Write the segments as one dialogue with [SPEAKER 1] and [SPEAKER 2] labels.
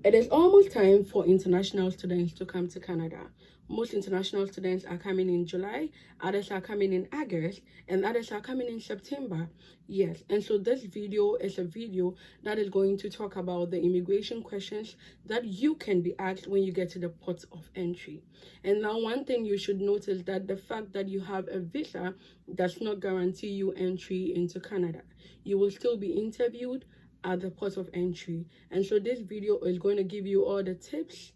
[SPEAKER 1] It is almost time for international students to come to Canada. Most international students are coming in July, others are coming in August, and others are coming in September. Yes, and so this video is a video that is going to talk about the immigration questions that you can be asked when you get to the port of entry. And now, one thing you should notice that the fact that you have a visa does not guarantee you entry into Canada. You will still be interviewed at the port of entry, and so this video is going to give you all the tips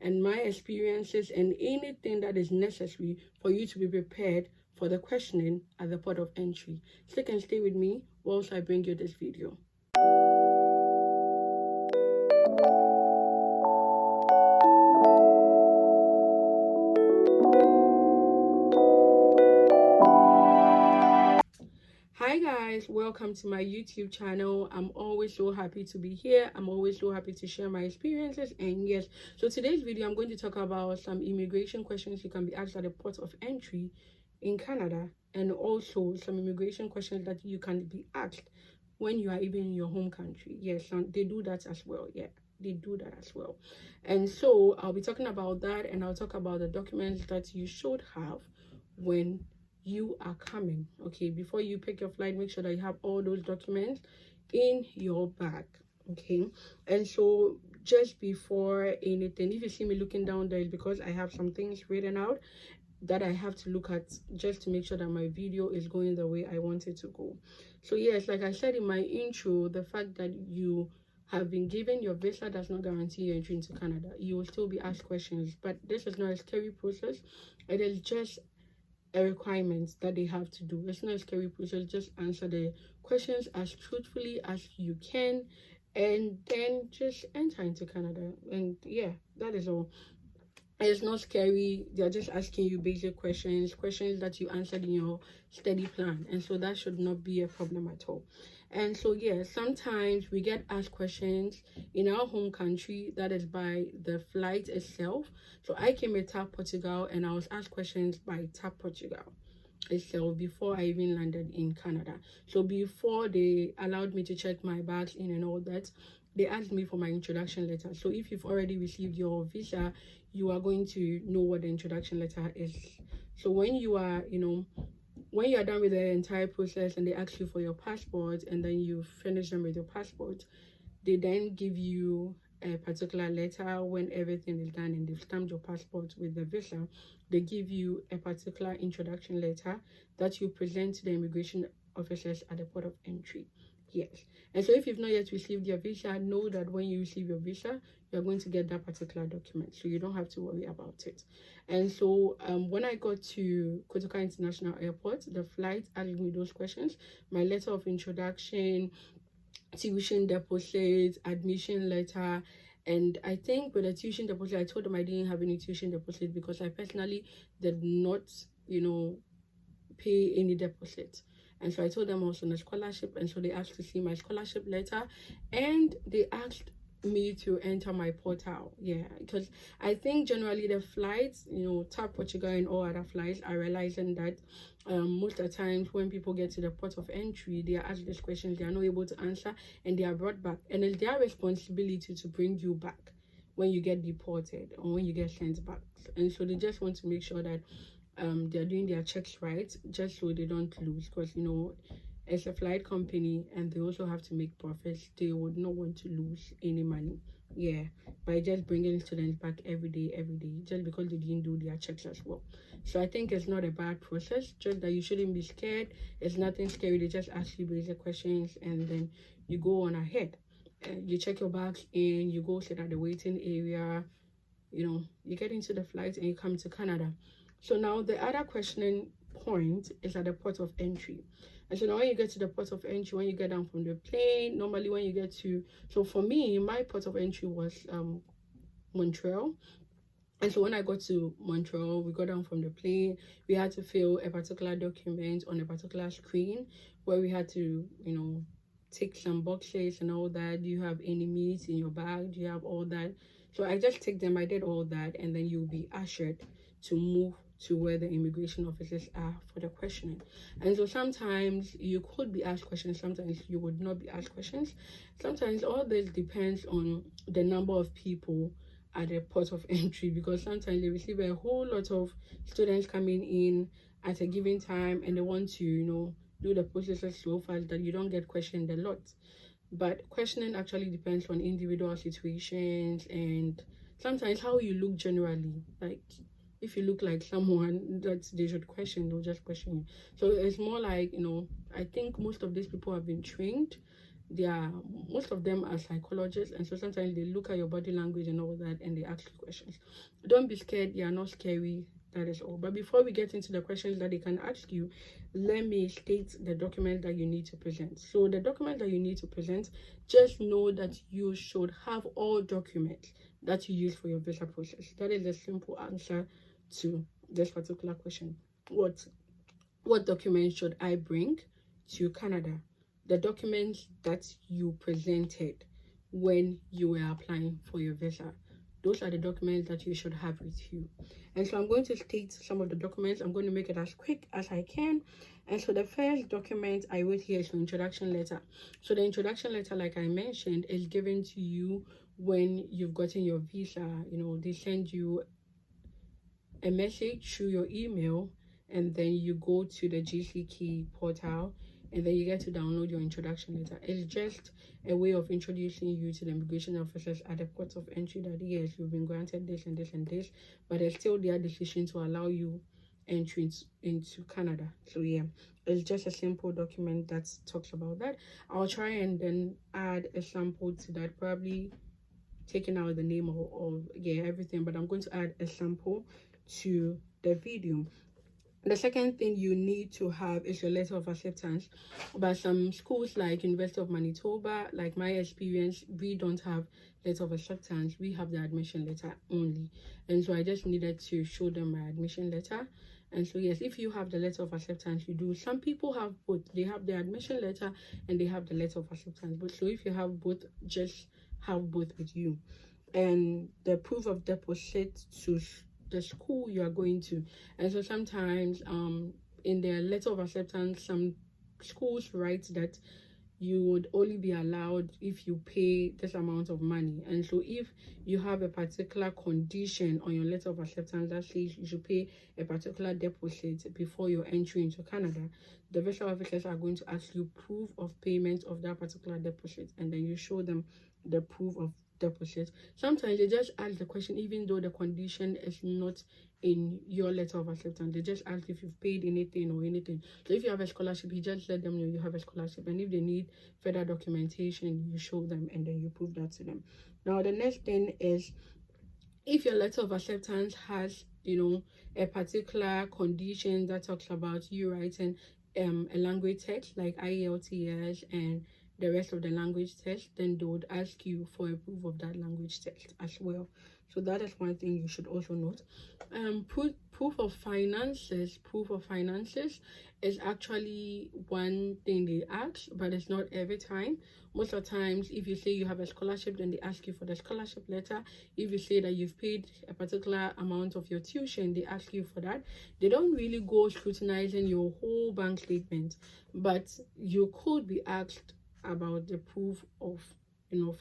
[SPEAKER 1] and my experiences and anything that is necessary for you to be prepared for the questioning at the port of entry. So you can stay with me whilst I bring you this video. Hi guys, welcome to my YouTube channel. I'm always so happy to be here. I'm always so happy to share my experiences. And yes, so today's video I'm going to talk about some immigration questions you can be asked at the port of entry in Canada, and also some immigration questions that you can be asked when you are even in your home country. Yes, they do that as well. Yeah, they do that as well. And so I'll be talking about that, and I'll talk about the documents that you should have when you are coming. Okay, before you pick your flight, make sure that you have all those documents in your bag. Okay, and so just before anything, if you see me looking down there, it's because I have some things written out that I have to look at just to make sure that my video is going the way I want it to go. So yes, like I said in my intro, the fact that you have been given your visa does not guarantee your entry into Canada. You will still be asked questions, but this is not a scary process. It is just a requirement that they have to do. It's not a scary process. Just answer the questions as truthfully as you can, and then just enter into Canada. And yeah, that is all. It's not scary. They're just asking you basic questions that you answered in your study plan, and so that should not be a problem at all. And so yeah, sometimes we get asked questions in our home country that is by the flight itself. So I came with TAP Portugal, and I was asked questions by TAP Portugal itself before I even landed in Canada. So before they allowed me to check my bags in and all that, they asked me for my introduction letter. So if you've already received your visa, you are going to know what the introduction letter is. So when you are, when you are done with the entire process and they ask you for your passport, and then you finish them with your passport, they then give you a particular letter. When everything is done and they've stamped your passport with the visa, they give you a particular introduction letter that you present to the immigration officers at the port of entry. Yes, and so if you've not yet received your visa, know that when you receive your visa, you're going to get that particular document, so you don't have to worry about it. And so when I got to Kotoka International Airport, the flight asked me those questions: my letter of introduction, tuition deposit, admission letter. And I think with the tuition deposit, I told them I didn't have any tuition deposit because I personally did not, pay any deposit. And so I told them I was on a scholarship, and so they asked to see my scholarship letter, and they asked me to enter my portal. Yeah, because I think generally the flights, TAP Portugal and all other flights are realizing that most of the times when people get to the port of entry, they are asked these questions, they are not able to answer, and they are brought back, and it's their responsibility to bring you back when you get deported or when you get sent back. And so they just want to make sure that they're doing their checks right, just so they don't lose, because it's a flight company and they also have to make profits. They would not want to lose any money, yeah, by just bringing students back every day just because they didn't do their checks as well. So I think it's not a bad process, just that you shouldn't be scared. It's nothing scary. They just ask you basic questions, and then you go on ahead. You check your bags in, you go sit at the waiting area, you get into the flight and you come to Canada. So now the other questioning point is at the port of entry. And so now when you get to the port of entry, when you get down from the plane, normally when you get to, so for me, my port of entry was Montreal. And so when I got to Montreal, we got down from the plane, we had to fill a particular document on a particular screen where we had to, tick some boxes and all that. Do you have any meat in your bag? Do you have all that? So I just ticked them, I did all that, and then you'll be ushered to move to where the immigration officers are for the questioning. And so sometimes you could be asked questions, sometimes you would not be asked questions. Sometimes all this depends on the number of people at the port of entry, because sometimes they receive a whole lot of students coming in at a given time, and they want to, do the processes so fast that you don't get questioned a lot. But questioning actually depends on individual situations and sometimes how you look generally. Like, if you look like someone that they should question, they'll just question you. So it's more like, I think most of these people have been trained. Most of them are psychologists, and so sometimes they look at your body language and all that, and they ask you questions. Don't be scared. They are not scary. That is all. But before we get into the questions that they can ask you, let me state the document that you need to present. So the document that you need to present, just know that you should have all documents that you use for your visa process. That is the simple answer to this particular question. What documents should I bring to Canada? The documents that you presented when you were applying for your visa. Those are the documents that you should have with you. And so I'm going to state some of the documents. I'm going to make it as quick as I can. And so the first document I wrote here is the introduction letter. So the introduction letter, like I mentioned, is given to you when you've gotten your visa. They send you a message through your email, and then you go to the GCK portal, and then you get to download your introduction letter. It's just a way of introducing you to the immigration officers at the port of entry that yes, you've been granted this and this and this, but it's still their decision to allow you entry into Canada. So yeah, it's just a simple document that talks about that. I'll try and then add a sample to that, probably taking out the name of everything, but I'm going to add a sample to the video. The second thing you need to have is your letter of acceptance. But some schools like University of Manitoba, like my experience, we don't have letter of acceptance. We have the admission letter only. And so I just needed to show them my admission letter. And so yes, if you have the letter of acceptance, you do. Some people have both. They have the admission letter and they have the letter of acceptance. But so if you have both, just have both with you. And the proof of deposit to the school you are going to. And so sometimes in the letter of acceptance, some schools write that you would only be allowed if you pay this amount of money. And so if you have a particular condition on your letter of acceptance that says you should pay a particular deposit before your entry into Canada, the visa officers are going to ask you proof of payment of that particular deposit, and then you show them the proof of deposit. Sometimes they just ask the question even though the condition is not in your letter of acceptance. They just ask if you've paid anything or anything. So if you have a scholarship, you just let them know you have a scholarship, and if they need further documentation, you show them and then you prove that to them. Now the next thing is, if your letter of acceptance has a particular condition that talks about you writing a language text like IELTS and the rest of the language test, then they would ask you for a proof of that language test as well. So that is one thing you should also note. Proof of finances is actually one thing they ask, but it's not every time. Most of the times, if you say you have a scholarship, then they ask you for the scholarship letter. If you say that you've paid a particular amount of your tuition, they ask you for that. They don't really go scrutinizing your whole bank statement, but you could be asked about the proof of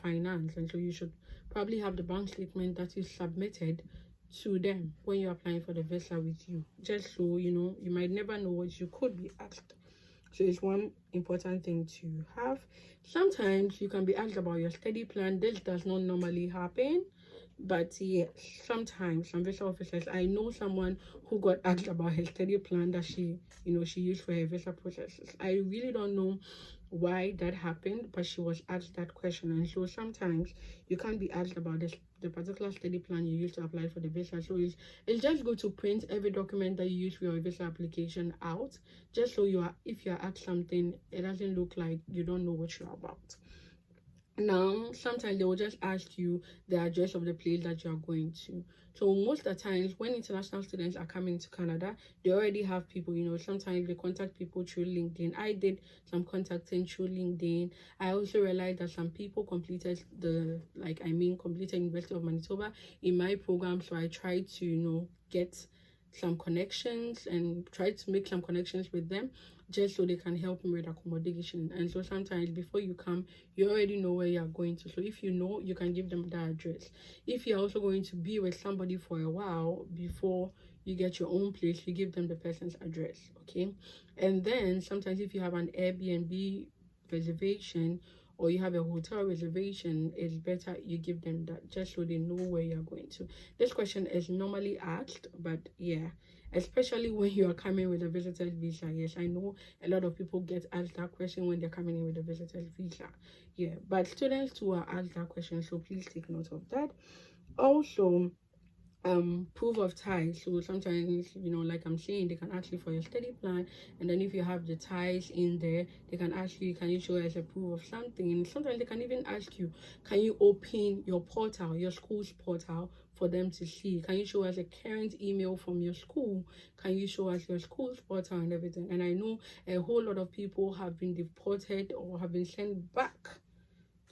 [SPEAKER 1] finance, and so you should probably have the bank statement that is submitted to them when you're applying for the visa with you, just so you might never know what you could be asked. So it's one important thing to have. Sometimes you can be asked about your study plan. This does not normally happen, but yes, sometimes some visa officers, I know someone who got asked about her study plan that she used for her visa processes. I really don't know why that happened, but she was asked that question. And so sometimes you can't be asked about the particular study plan you used to apply for the visa. So it's just good to print every document that you use for your visa application out, just so if you're asked something, it doesn't look like you don't know what you're about. Now sometimes they will just ask you the address of the place that you are going to. So most of the times when international students are coming to Canada, they already have people, sometimes they contact people through LinkedIn. I did some contacting through LinkedIn. I also realized that some people completed completed University of Manitoba in my program, so I tried to get some connections and try to make some connections with them, just so they can help me with accommodation. And so sometimes before you come, you already know where you're going to. So if you know, you can give them that address. If you're also going to be with somebody for a while before you get your own place, you give them the person's address. Okay. And then sometimes if you have an Airbnb reservation or you have a hotel reservation, it's better you give them that, just so they know where you're going to. This question is normally asked, but yeah, especially when you are coming with a visitor's visa. Yes, I know a lot of people get asked that question when they're coming in with a visitor's visa. Yeah, but students too are asked that question, so please take note of that. Also, proof of ties. So sometimes, you know, like I'm saying, they can ask you for your study plan, and then if you have the ties in there, they can ask you, can you show us a proof of something? Sometimes they can even ask you, can you open your portal, your school's portal, for them to see? Can you show us a current email from your school? Can you show us your school's portal and everything? And I know a whole lot of people have been deported or have been sent back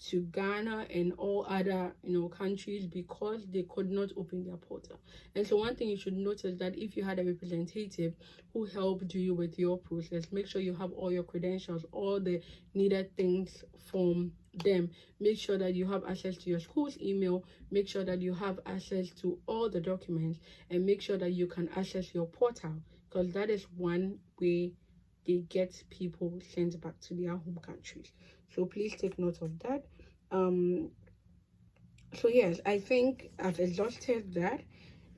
[SPEAKER 1] to Ghana and all other, you know, countries because they could not open their portal. And so one thing you should notice, that if you had a representative who helped you with your process, make sure you have all your credentials, all the needed things from them. Make sure that you have access to your school's email, make sure that you have access to all the documents, and make sure that you can access your portal, because that is one way they get people sent back to their home countries. So please take note of that. So yes, I think I've exhausted that,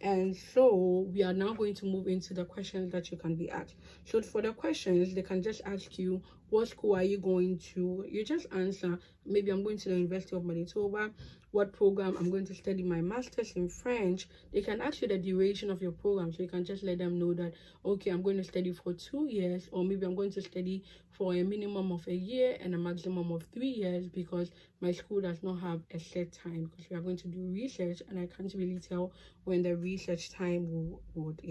[SPEAKER 1] and so we are now going to move into the questions that you can be asked. So for the questions, they can just ask you, what school are you going to? You just answer, maybe I'm going to the University of Manitoba. What program? I'm going to study my master's in French. They can ask you the duration of your program, so you can just let them know that, okay, I'm going to study for 2 years, or maybe I'm going to study for a minimum of a year and a maximum of 3 years, because my school does not have a set time, because we are going to do research and I can't really tell when the research time would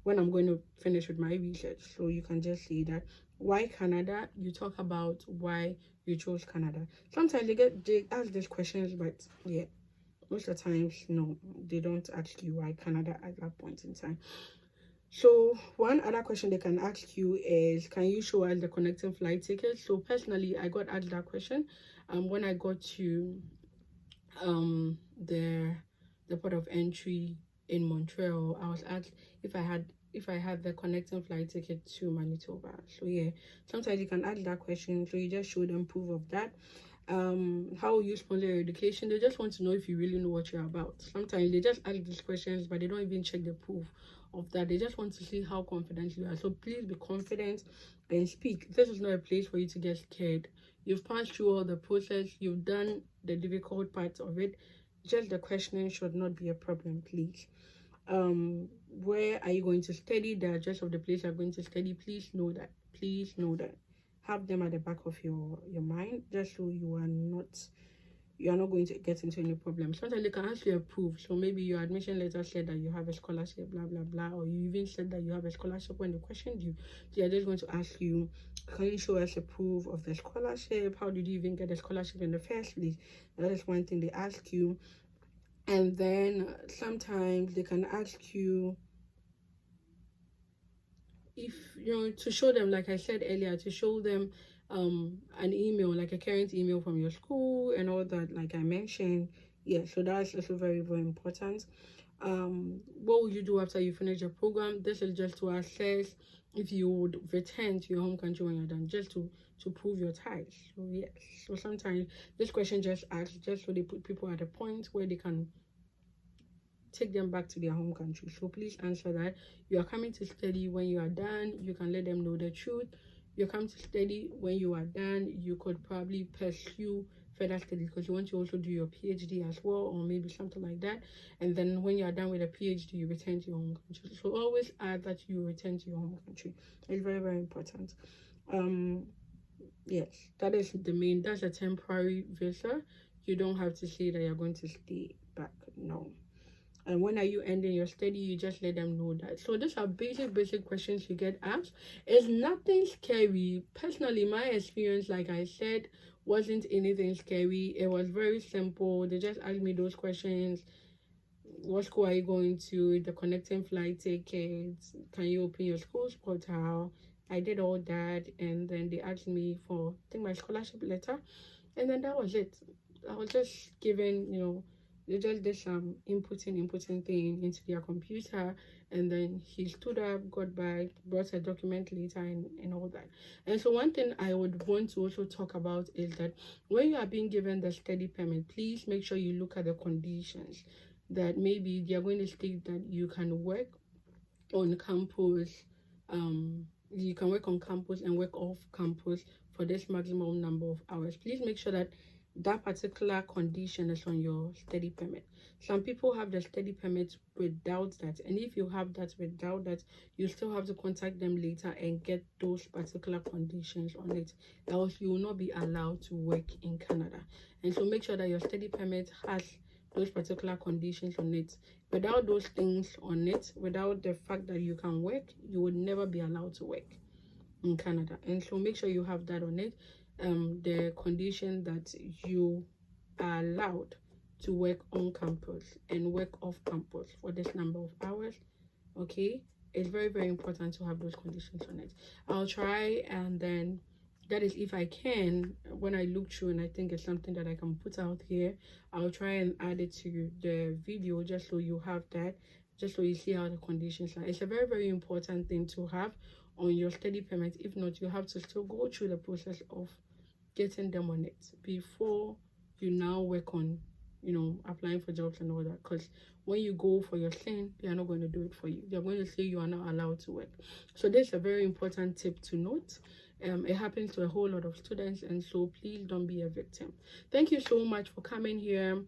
[SPEAKER 1] when I'm going to finish with my research. So you can just say that. Why Canada? You talk about why you chose Canada. Sometimes they ask these questions, but yeah, most of the times no, they don't ask you why Canada at that point in time. So one other question they can ask you is, can you show us the connecting flight tickets? So personally, I got asked that question when I got to the port of entry in Montreal. I was asked if I had the connecting flight ticket to Manitoba. So yeah, sometimes you can ask that question, so you just show them proof of that. How will you sponsor your education? They just want to know if you really know what you're about. Sometimes they just ask these questions, but they don't even check the proof of that. They just want to see how confident you are. So please be confident and speak. This is not a place for you to get scared. You've passed through all the process, you've done the difficult parts of it. Just the questioning should not be a problem, please. Where are you going to study? The address of the place you're going to study, please know that. Please know that. Have them at the back of your mind, just so you are not going to get into any problem. Sometimes they can ask you a proof. So maybe your admission letter said that you have a scholarship, blah blah blah, or you even said that you have a scholarship when they questioned you. So they're just going to ask you, can you show us a proof of the scholarship? How did you even get the scholarship in the first place? That is one thing they ask you. And then sometimes they can ask you, if you know, to show them, like I said earlier, to show them an email, like a current email from your school and all that, like I mentioned. Yeah, so that's also very, very important. What will you do after you finish your program? This is just to assess if you would return to your home country when you're done, just to prove your ties. So yes, so sometimes this question just asks just so they put people at a point where they can take them back to their home country. So please answer that. You are coming to study. When you are done, you can let them know the truth. You're coming to study. When you are done, you could probably pursue further studies, because you want to also do your PhD as well, or maybe something like that. And then when you are done with a PhD, you return to your home country. So always add that you return to your home country. It's very, very important. Yes, that is the main. That's a temporary visa. You don't have to say that you're going to stay back. No. And when are you ending your study? You just let them know that. So these are basic questions you get asked. It's nothing scary. Personally, my experience, like I said, wasn't anything scary. It was very simple. They just asked me those questions. what school are you going to, the connecting flight tickets, can you open your school's portal. I did all that, and then they asked me for, I think, my scholarship letter, and then that was it. I was just given, they just did some inputting thing into their computer, and then he stood up, got back, brought a document later, and all that. And so one thing I would want to also talk about is that when you are being given the study permit, please make sure you look at the conditions, that maybe they are going to state that you can work on campus, you can work on campus and work off campus for this maximum number of hours. Please make sure that that particular condition is on your study permit. Some people have the study permit without that, and if you have that without that, you still have to contact them later and get those particular conditions on it, else you will not be allowed to work in Canada. And so make sure that your study permit has those particular conditions on it. Without those things on it, without the fact that you can work, you would never be allowed to work in Canada. And so make sure you have that on it. The condition that you are allowed to work on campus and work off campus for this number of hours. Okay, it's very, very important to have those conditions on it. I'll try, and then that is if I can, when I look through and I think it's something that I can put out here, I'll try and add it to the video, just so you have that, just so you see how the conditions are. It's a very, very important thing to have on your study permit. If not, you have to still go through the process of getting them on it before you now work on, applying for jobs and all that. Because when you go for your SIN, they are not going to do it for you. They're going to say you are not allowed to work. So this is a very important tip to note. It happens to a whole lot of students, and so please don't be a victim. Thank you so much for coming here.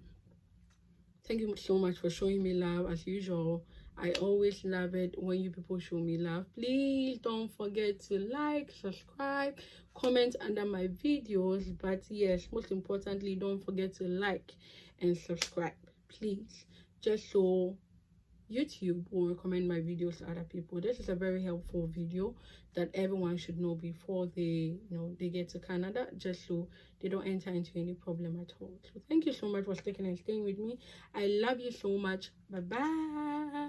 [SPEAKER 1] Thank you so much for showing me love as usual. I always love it when you people show me love. Please don't forget to like, subscribe, comment under my videos. But yes, most importantly, don't forget to like and subscribe, please, just so YouTube will recommend my videos to other people. This is a very helpful video that everyone should know before they get to Canada, just so they don't enter into any problem at all. So thank you so much for sticking and staying with me. I love you so much. Bye bye.